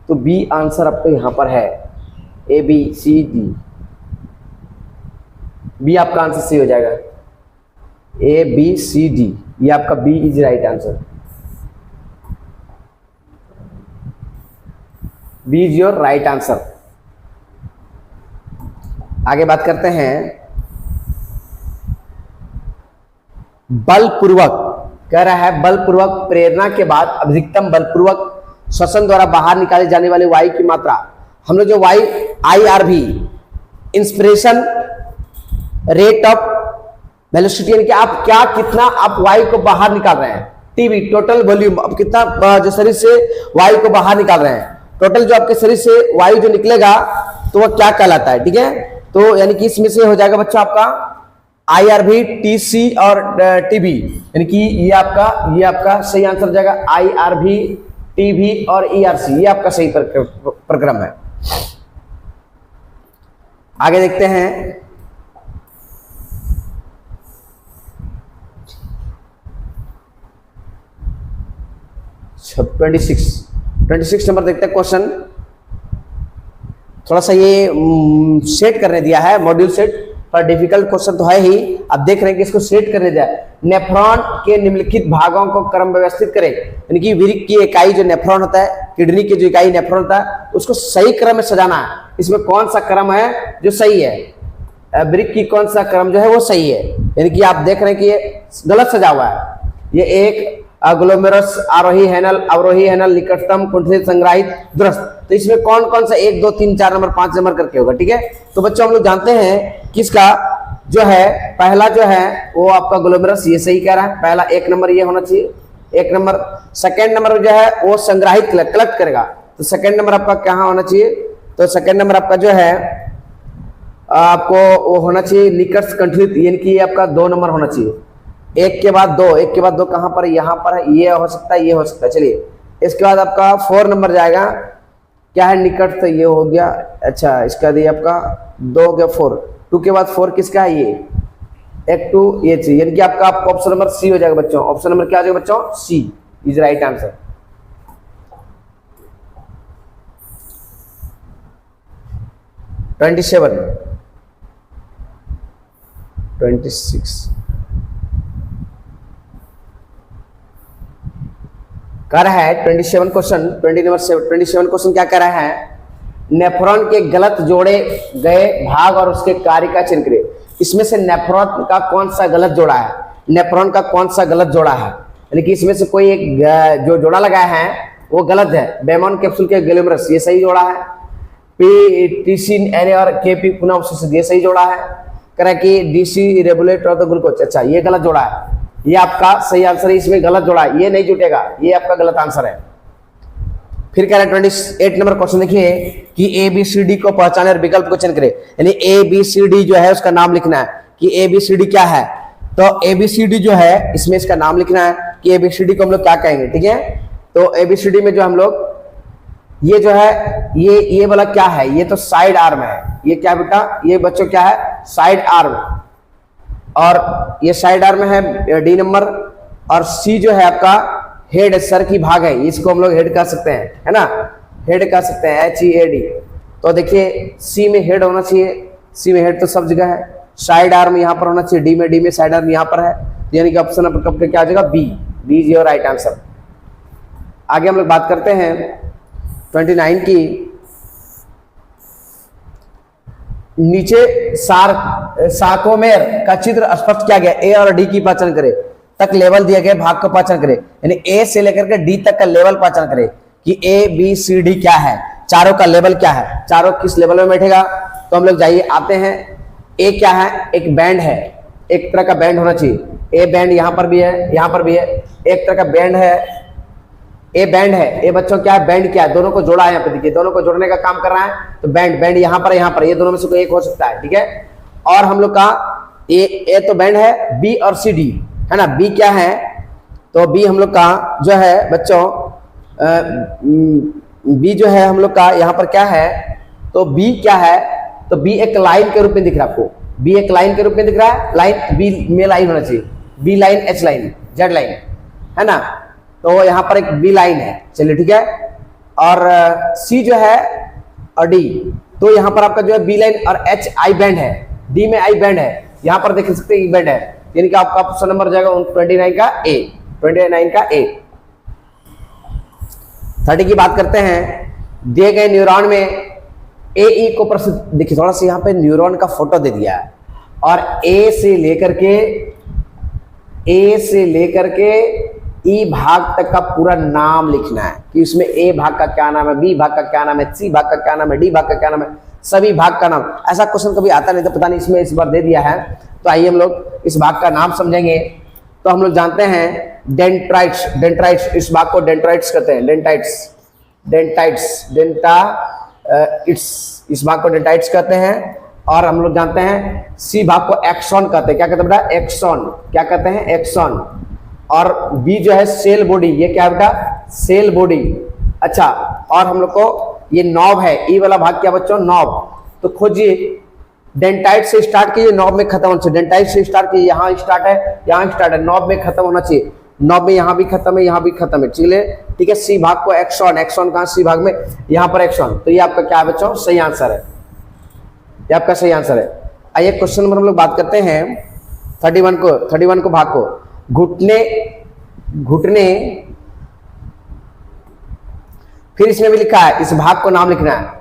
तो बी आंसर आपका यहां पर है, A B C D, B आपका आंसर सी हो जाएगा, ए बी सी डी, ये आपका B is right answer, B is your right answer. आगे बात करते हैं बलपूर्वक, कह रहा है बलपूर्वक प्रेरणा के बाद अधिकतम बलपूर्वक श्वसन द्वारा बाहर निकाले जाने वाले वायु की मात्रा, हम लोग जो वायु IRV inspiration rate of velocity, यानी कि आप क्या कितना आप वायु को बाहर निकाल रहे हैं, TB टोटल वॉल्यूम, अब कितना जो शरीर से वायु को बाहर निकाल रहे हैं, टोटल जो आपके शरीर से वायु जो निकलेगा तो वह क्या कहलाता है, ठीक है। तो यानी कि इसमें से हो जाएगा बच्चों आपका IRV, TC और TB, यानी कि ये आपका सही आंसर हो जाएगा IRV, TB और ERC, ये आपका सही प्रक्रम है। आगे देखते हैं 26 नंबर देखते हैं क्वेश्चन, थोड़ा सा ये सेट करने दिया है, मॉड्यूल सेट, पर डिफिकल्ट क्वेश्चन तो है ही। अब देख रहे हैं कि इसको सेट करने जाए। नेफ्रॉन के निम्नलिखित भागों को क्रम व्यवस्थित करें, यानी कि वृक्क की इकाई जो नेफ्रॉन होता है, किडनी की जो इकाई नेफ्रॉन होता है, उसको सही क्रम में सजाना है। इसमें कौन सा क्रम है जो सही है, वृक्क की कौन सा क्रम जो है वो सही है, यानी कि आप देख रहे हैं कि ये गलत सजा हुआ है। ये एक ग्लोमेरुलस, आरोही हैनल, अवरोही हैनल, निकटतम कुंठित, संग्राहित, दुरस्थ, तो इसमें कौन कौन सा 1 2 3 4 नंबर 5 नंबर करके होगा। ठीक है, तो बच्चों हम लोग जानते हैं कि इसका जो है पहला जो है वो आपका ग्लोमेरुलस, ये सही कह रहा है, पहला 1 नंबर ये होना चाहिए, 1 नंबर। सेकंड नंबर जो है वो संग्राहित कलेक्ट करेगा, तो सेकंड नंबर आपका कहाँ होना चाहिए, तो सेकंड नंबर आपका जो है आपको वो होना चाहिए निकट कंठित, यानी कि ये आपका 2 नंबर होना चाहिए। एक के बाद दो कहां पर है, यहां पर है, ये हो सकता है, ये हो सकता है। चलिए इसके बाद आपका 4 नंबर जाएगा, क्या है निकट, तो ये हो गया। अच्छा, इसका दिया आपका 2 हो गया, 4, 2 के बाद 4 किसका है, ये 1 2 ये चाहिए, यानी कि आपका ऑप्शन नंबर सी हो जाएगा बच्चों। ऑप्शन नंबर क्या हो जाएगा बच्चों, सी इज राइट आंसर। ट्वेंटी 26 कर रहा है 27 क्वेश्चन। 27 क्वेश्चन क्या कर रहा है, नेफ्रॉन के गलत जोड़े गए भाग और उसके कार्य का चिन्ह करें। इसमें से नेफ्रॉन का कौन सा गलत जोड़ा है, नेफ्रॉन का कौन सा गलत जोड़ा है, यानी कि इसमें से कोई एक जो जोड़ा लगाया है वो गलत है। बेमोन कैप्सूल के ग्लोमेरुलस, ये सही जोड़ा है। पीटीसिन एन और केपी पुनः अवशोषित, ये सही जोड़ा है। कह कि DC regulator of the glucose, अच्छा ये गलत जोड़ा है, ये आपका सही आंसर है। इसमें गलत जोड़ा है, ये नहीं जुटेगा, ये आपका गलत आंसर है। फिर कह रहे हैं 28 नंबर क्वेश्चन देखिए कि ABCD को पहचाने और विकल्प को चयन करें, यानी ABCD जो है उसका नाम लिखना है कि ABCD क्या है। तो ABCD जो है इसमें इसका नाम लिखना है कि ABCD को हम लोग क्या कहेंगे। ठीक है, तो ABCD में जो हम लोग ये जो है ये वाला क्या है, ये तो साइड आर्म है। ये क्या बेटा, ये बच्चों क्या है, साइड आर्म, और ये साइड आर्म है डी नंबर। और सी जो है आपका हेड, सर की भाग है, इसको हम लोग हेड कह सकते हैं, है ना, हेड कह सकते हैं, HEAD। तो देखिए सी में हेड होना चाहिए, सी में हेड तो सब जगह है। साइड आर्म यहाँ पर होना चाहिए, डी में साइड आर्म यहाँ पर है, यानी कि ऑप्शन नंबर क्या आ जाएगा, B is your right answer. आगे हम लोग बात करते हैं 29 की। नीचे सार्कोमेर का चित्र स्पष्ट किया गया, ए और डी की पहचान करें, तक लेवल दिया गया भाग को पहचान करें, यानी ए से लेकर के डी तक का लेवल पहचान करें कि ABCD क्या है, चारों का लेवल क्या है, चारों किस लेवल में बैठेगा। तो हम लोग जाइए आते हैं, ए क्या है, एक बैंड है, एक तरह का बैंड होना चाहिए। ए बैंड यहाँ पर भी है, यहाँ पर भी है, एक तरह का बैंड है, ए बैंड है। ए बच्चों क्या है, बैंड क्या है, दोनों को जोड़ा है, यहाँ पे देखिए दोनों को जोड़ने का काम कर रहा है, तो बैंड यहाँ पर यहाँ पर, ये दोनों में से कोई एक हो सकता है। ठीक है, और हम लोग का ए तो बैंड है, बी और सी डी है ना। बी क्या है, तो बी हम लोग का जो है बच्चों बी जो है हम लोग का यहाँ पर क्या है, तो बी क्या है, तो बी एक लाइन के रूप में दिख रहा है आपको, बी एक लाइन के रूप में दिख रहा है, लाइन बी में लाइन होना चाहिए, B line, H line, Z line, है ना। तो यहाँ पर एक बी लाइन है, चलिए ठीक है। और सी जो है और डी, तो यहाँ पर आपका जो है बी लाइन और एच आई बैंड है, डी में आई बैंड है, यहाँ पर देख सकते हैं बैंड है, यानी कि आपका ऑप्शन नंबर जाएगा 29 का ए, 29 का ए। 30 की बात करते हैं, दिए गए न्यूरॉन में AE को प्रसिद्ध, देखिए थोड़ा सा यहाँ पे न्यूरॉन का फोटो दे दिया है, और ए से लेकर के ई भाग तक का पूरा नाम लिखना है कि उसमें ए भाग का क्या नाम है, बी भाग का क्या नाम है, सी भाग का क्या नाम है, डी भाग का क्या नाम है, सभी भाग का नाम। ऐसा क्वेश्चन कभी आता नहीं, तो पता नहीं इसमें इस बार दे दिया है। तो आइए हम लोग इस भाग का नाम समझेंगे। तो हम लोग जानते हैं डेंड्राइट्स, इस भाग को डेंड्राइट्स कहते हैं, इस भाग को डेंड्राइट्स कहते हैं। और हम लोग जानते हैं सी भाग को एक्सॉन कहते हैं, क्या कहते हैं बेटा, एक्सॉन, क्या कहते हैं, एक्सॉन। और बी जो है सेल बॉडी, ये क्या है बेटा, सेल बॉडी। अच्छा, और हम लोग को ये नॉब है, ई वाला भाग क्या बच्चों, नॉब। तो खोजिए, डेंटाइट से स्टार्ट कीजिए, नॉब में खत्म होना चाहिए, डेंटाइट से स्टार्ट कीजिए, यहाँ स्टार्ट है, यहाँ स्टार्ट है, नॉब में खत्म होना चाहिए, नॉब में यहाँ भी खत्म है, यहाँ भी खत्म है, ठीक है। सी भाग को एक्सॉन, एक्सॉन कहाँ, सी भाग में, यहाँ पर एक्सॉन। तो ये आपका क्या है बच्चों, सही आंसर है, ये आपका सही आंसर है। आइए क्वेश्चन नंबर हम लोग बात करते हैं 31 को भाग को घुटने फिर इसमें भी लिखा है, इस भाग को नाम लिखना है।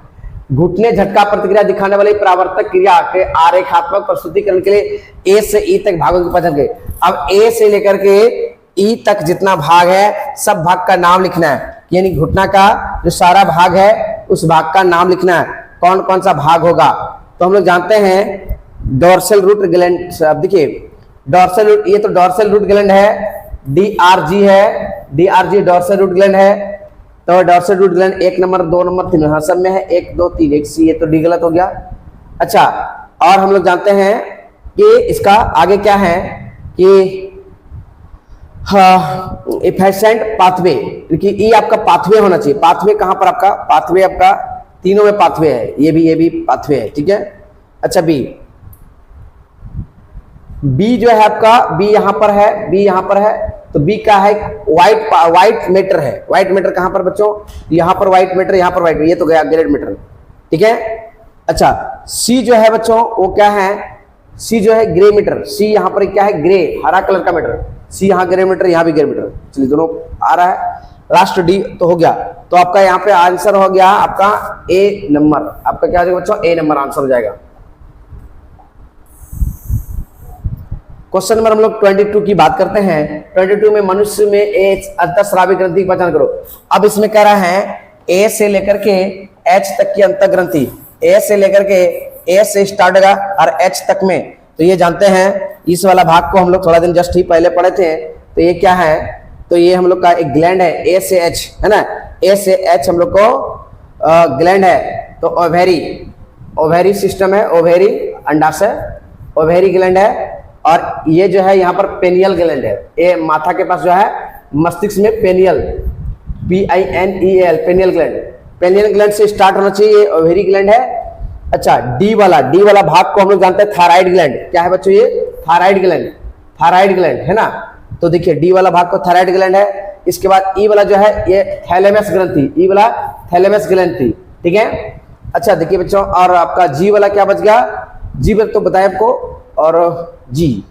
घुटने झटका प्रतिक्रिया दिखाने वाली परावर्तक क्रिया के आरेखात्मक प्रस्तुतिकरण के लिए ए से ई तक भागों की पहचान करें। अब ए से लेकर के ई तक जितना भाग है सब भाग का नाम लिखना है, यानी घुटना का जो सारा भाग है उस भाग का नाम लिखना है, कौन कौन सा भाग होगा। तो हम लोग जानते हैं डोर्सल रूट ग्लैंड, अब देखिए डोर्सल रूट, ये तो डोर्सल रूट ग्लैंड है, DRG है, DRG डोर्सल रूट ग्लैंड है। तो dorsal root gland 1 number 2 number 3 हाँ सब में है, 1 2 3 1 सी, ये तो डी गलत हो गया। अच्छा, और हम लोग जानते हैं कि इसका आगे क्या है कि एफिशिएंट पाथवे, क्योंकि ई आपका पाथवे होना चाहिए। पाथवे कहां पर आपका, पाथवे आपका तीनों में पाथवे है, ये भी पाथवे है, ठीक है। अच्छा बी जो है आपका, बी यहां पर है, बी यहां पर है, तो बी का है व्हाइट मैटर है। व्हाइट मैटर कहां पर बच्चों, यहां पर व्हाइट मैटर, यहां पर व्हाइट, ये तो गया ग्रेड मैटर, ठीक है। अच्छा सी जो है बच्चों वो क्या है, सी जो है ग्रे मैटर, सी यहां पर क्या है ग्रे हरा कलर का मैटर, सी यहां ग्रे मैटर यहां भी ग्रे मैटर, चलिए दोनों आ रहा है। लास्ट डी तो हो गया, तो आपका यहां पे आंसर हो गया आपका ए नंबर, आपका क्या हो जाएगा बच्चों, ए नंबर आंसर हो जाएगा। क्वेश्चन नंबर हम लोग 22 की बात करते हैं। 22 में मनुष्य में अंतःस्रावी ग्रंथि की पहचान करो। अब इसमें कह रहा है ए से लेकर के एच तक की अंतः ग्रंथि, ए से लेकर के ए से स्टार्ट होगा और एच तक में, तो ये जानते हैं इस वाला भाग को हम लोग थोड़ा दिन जस्ट ही पहले पढ़े थे। तो ये क्या है, तो ये हम लोग का एक ग्लैंड है, ए से एच है ना, ए से एच हम लोग को ग्लैंड है। तो ओवेरी सिस्टम है, ओवेरी अंडाशय, ओवेरी ग्लैंड है। और ये जो है यहाँ पर पेनियल ग्लैंड है, ये माथा के पास जो है मस्तिष्क में पेनियल, PINEAL पेनियल ग्लैंड, पेनियल ग्लैंड से स्टार्ट होना चाहिए, ये ओवेरी ग्लैंड है। अच्छा डी वाला भाग को हम लोग जानते हैं थायराइड ग्लैंड, क्या है बच्चों ये थायराइड ग्लैंड है ना। तो देखिए डी वाला भाग को थायराइड ग्लैंड है। इसके बाद ई वाला जो है ये थैलेमस ग्रंथि, ई वाला थैलेमस ग्रंथि, ठीक है। अच्छा देखिए बच्चों, और आपका जी वाला क्या बच गया, जी वाला तो बताया आपको, और जी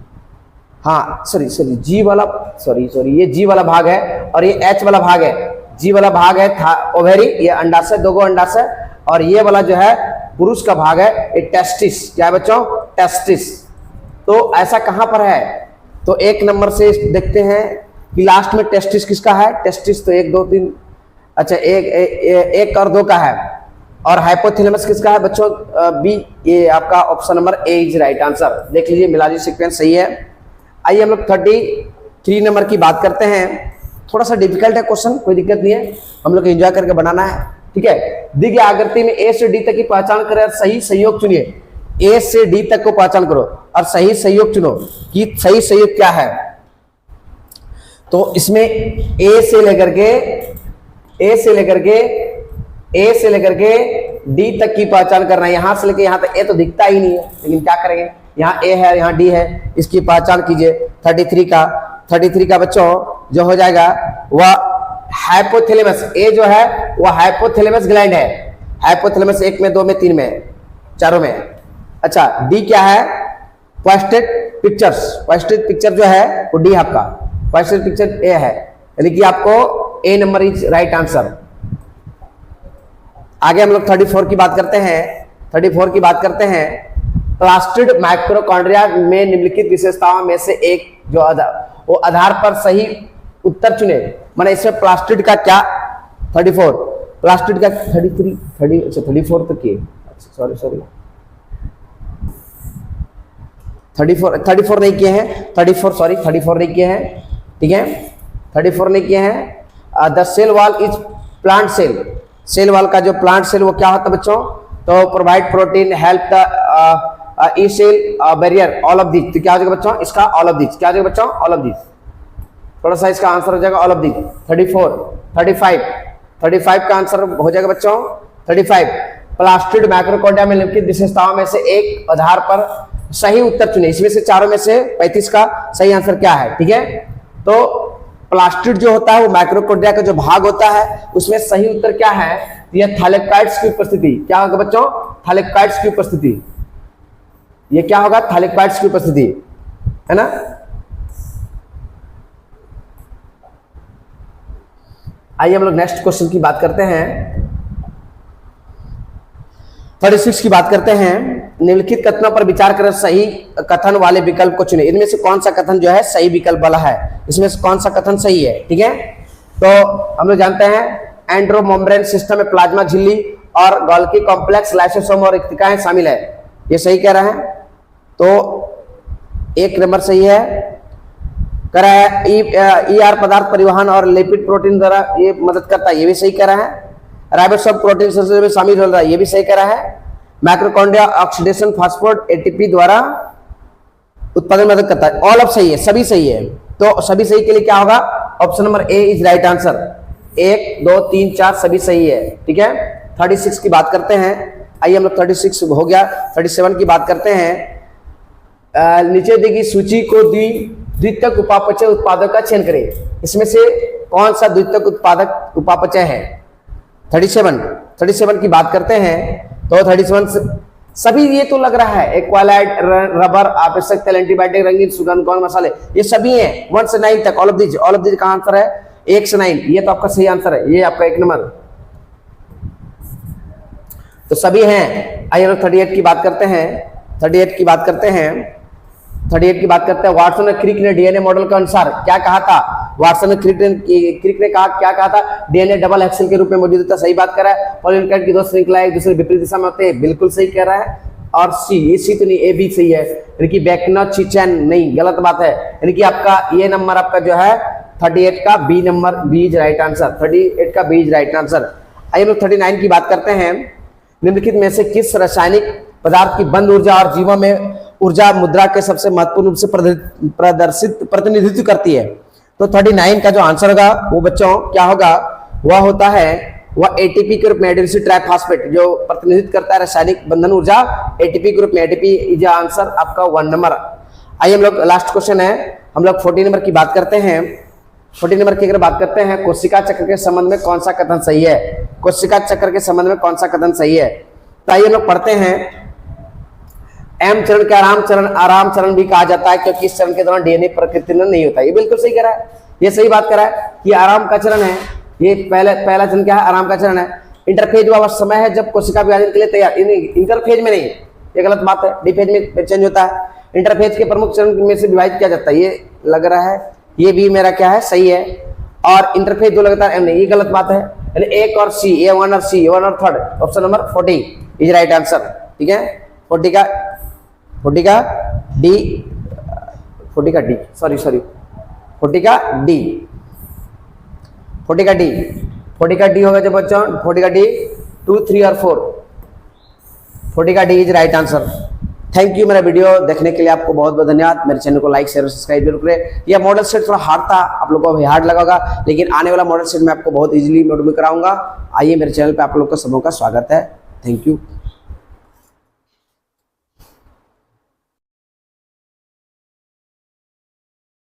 हाँ सॉरी जी वाला सॉरी ये जी वाला भाग है और ये एच वाला भाग है। जी वाला भाग है ओवेरी, ये अंडाशय, दो अंडाशय, और ये वाला जो है पुरुष का भाग है, ये टेस्टिस, क्या है बच्चों टेस्टिस। तो ऐसा कहां पर है, तो 1 नंबर से देखते हैं कि लास्ट में टेस्टिस किसका है, टेस्टिस तो 1 2 3, अच्छा 1 और 2 का है। और हाइपोथैलेमस किसका है बच्चों, बी, ये आपका option number A is right answer. देख लीजिए मिलाजी सीक्वेंस सही है। आइए हम लोग 33 नंबर की बात करते हैं। थोड़ा सा डिफिकल्ट है क्वेश्चन, कोई दिक्कत नहीं है, हम लोग एंजॉय करके बनाना है, ठीक है। दी गई आकृति में ए से डी तक की पहचान करें और सही संयोग चुनिए। ए से डी तक को पहचान करो और सही संयोग चुनो कि सही संयोग क्या है। तो इसमें ए से लेकर के डी तक की पहचान करना है। यहां से लेकर यहां तक ए तो दिखता ही नहीं है, लेकिन क्या करेंगे, यहाँ ए है यहाँ डी है, इसकी पहचान कीजिए। 33 का बच्चों जो हो जाएगा वह हाइपोथैलेमस, ए जो है वह हाइपोथैलेमस ग्लैंड है। हाइपोथैलेमस 1 में 2 में 3 में चारों में। अच्छा डी क्या है, प्रोस्टेट पिक्चर जो है वो डी आपका, प्रोस्टेट पिक्चर ए है, यानी कि आपको ए नंबर इज राइट आंसर। आगे हम लोग 34 की बात करते हैं। प्लास्टिड माइक्रोकॉन्ड्रिया में निम्नलिखित विशेषताओं में से एक जो वो आधार पर सही उत्तर चुने। माने इसमें प्लास्टिड का क्या, 34 प्लास्टिड का 34 तो किए, सॉरी 34 नहीं किए हैं, 34 नहीं किए हैं, ठीक है 34 नहीं किए हैं। The cell wall is plant cell wall का जो प्लांट सेल वो क्या होता है बच्चों, तो provide protein help the E cell barrier all of this. तो क्या हो जाएगा बच्चों इसका ऑल ऑफ दिस, क्या हो जाएगा बच्चों ऑल ऑफ दिस, थोड़ा सा इसका आंसर हो जाएगा ऑल ऑफ दिस। 35 का आंसर हो जाएगा बच्चों 35। प्लास्टिड माइक्रोकॉन्ड्रिया में निम्नलिखित विशेषताओं में से एक आधार पर सही उत्तर चुने। इसमें से चारों में से 35 का सही आंसर क्या है, ठीक है। तो प्लास्टिड जो होता है वो माइक्रोकॉन्ड्रिया का जो भाग होता है उसमें सही उत्तर क्या है, यह थैलेकोइड्स की उपस्थिति। क्या होगा बच्चों, थैलेकोइड्स की उपस्थिति। ये क्या होगा, थैलेकोइड्स की उपस्थिति, है ना। आइए हम लोग नेक्स्ट क्वेश्चन की बात करते हैं। 36 की बात करते हैं। निम्नलिखित कथनों पर विचार कर सही कथन वाले विकल्प को चुने। इनमें से कौन सा कथन जो है सही विकल्प वाला है, इसमें से कौन सा कथन सही है, ठीक है। तो हम लोग जानते हैं एंड्रोमेम्ब्रेन सिस्टम में प्लाज्मा झिल्ली और गोल्गी कॉम्प्लेक्स, लाइसोसोम और रिक्तिकाएं शामिल है, ये सही कह रहा है। तो 1 नंबर सही है। कह रहा है ईआर पदार्थ परिवहन और लिपिड प्रोटीन द्वारा ये मदद करता है, ये भी सही कह रहा है। राइबोसोम प्रोटीन सिंथेसिस में शामिल हो रहा है, ये भी सही कह रहा है। माइटोकॉन्ड्रिया ऑक्सीडेशन फास्फोड एटीपी द्वारा उत्पादन में मदद करता है, ऑल ऑफ सही है, सभी सही है। तो सभी सही के लिए क्या होगा, option number A is right answer. 1 2 3 4 सभी सही है, ठीक है। 36 की बात करते हैं। आइए हम लोग 36 हो गया, 37 की बात करते हैं। नीचे दी गई सूची को द्वितीयक उपापचय उत्पादक का चयन करें, इसमें से कौन सा द्वितीयक उत्पादक उपापचय है। 37 की बात करते हैं। तो 37 सभी ये तो लग रहा है, एक्वालाइट, रबर, आवश्यक तेल, एंटीबायोटिक, रंगीन सुगंध, कौन मसाले, ये सभी हैं 1 से 9 तक, ऑल ऑफ दीज का आंसर है 1 से 9, ये तो आपका सही आंसर है, ये आपका 1 नंबर, तो सभी हैं। आइए लोग 38 की बात करते हैं। 38 की बात करते हैं। वाटसन और क्रिक ने डीएनए मॉडल के अनुसार क्या कहा था। वाटसन और क्रिक ने क्या कहा था, डीएनए डबल हेक्सेन के रूप में मौजूद था, सही बात कर रहा है। पॉलीनुक्लियोटाइड की 2 श्रृंखला एक दूसरे विपरीत दिशा में होते हैं, बिल्कुल सही कह रहा है। और सी तो नहीं, ए भी सही है, यानी कि बैक्नोचिचेन नहीं, गलत बात है। यानी कि आपका ये नंबर आपका जो है 38 का B number, B is right answer, 38 का बी इज राइट आंसर। आइए हम लोग 39 की बात करते हैं। निम्नलिखित में से किस रासायनिक पदार्थ की बंद ऊर्जा और जीवों में ऊर्जा मुद्रा के सबसे महत्वपूर्ण रूप से प्रतिनिधित्व करती है। तो 39 का जो आंसर होगा वो बच्चों क्या होगा, वह होता है वह एटीपी के रूप में एडेनोसिन ट्राइफॉस्फेट जो प्रतिनिधित्व करता है रासायनिक बंधन ऊर्जा, एटीपी के रूप में, एटीपी इज आंसर आपका 1 नंबर। आइए हम लोग लास्ट क्वेश्चन है, हम लोग 40 नंबर की बात करते हैं। 40 नंबर की अगर बात करते हैं, कोशिका चक्र के संबंध में कौन सा कथन सही है। कोशिका चक्र के संबंध में कौन सा कथन सही है, तो आइए लोग पढ़ते हैं। एम चरण के आराम चरण भी कहा जाता है, क्योंकि इस चरण के दौरान डीएनए प्रकृतिन नहीं होता, ये बिल्कुल सही कह रहा है, ये सही बात कर रहा है कि आराम का चरण है। ये पहला चरण क्या है, आराम का चरण है। इंटरफेज वह समय है जब कोशिका विभाजन के लिए तैयार, इंटरफेज में नहीं, ये गलत बात है, डीफेज में चेंज होता है। इंटरफेज के प्रमुख चरण में से विभाजित किया जाता है, ये लग रहा है, ये भी मेरा क्या है, सही है। और इंटरफेज जो लगातार एम नहीं, ये गलत बात है। यानी एक और सी, ए 1 और सी, 1 और 3, option number 40 is right answer, ठीक है। 40 का डी होगा जब बच्चों, 40 का डी 2, 3 और 4, 40 का D is right answer. Thank you मेरा वीडियो देखने के लिए, आपको बहुत बहुत धन्यवाद। मेरे चैनल को लाइक शेयर और सब्सक्राइब जरूर करें। यह मॉडल सेट थोड़ा हार्ड था, आप लोगों को भी हार्ड लगा, लेकिन आने वाला मॉडल सेट मैं आपको बहुत इजीली मोड में कराऊंगा। आइए मेरे चैनल पे आप लोग का सबों का स्वागत है। Thank you.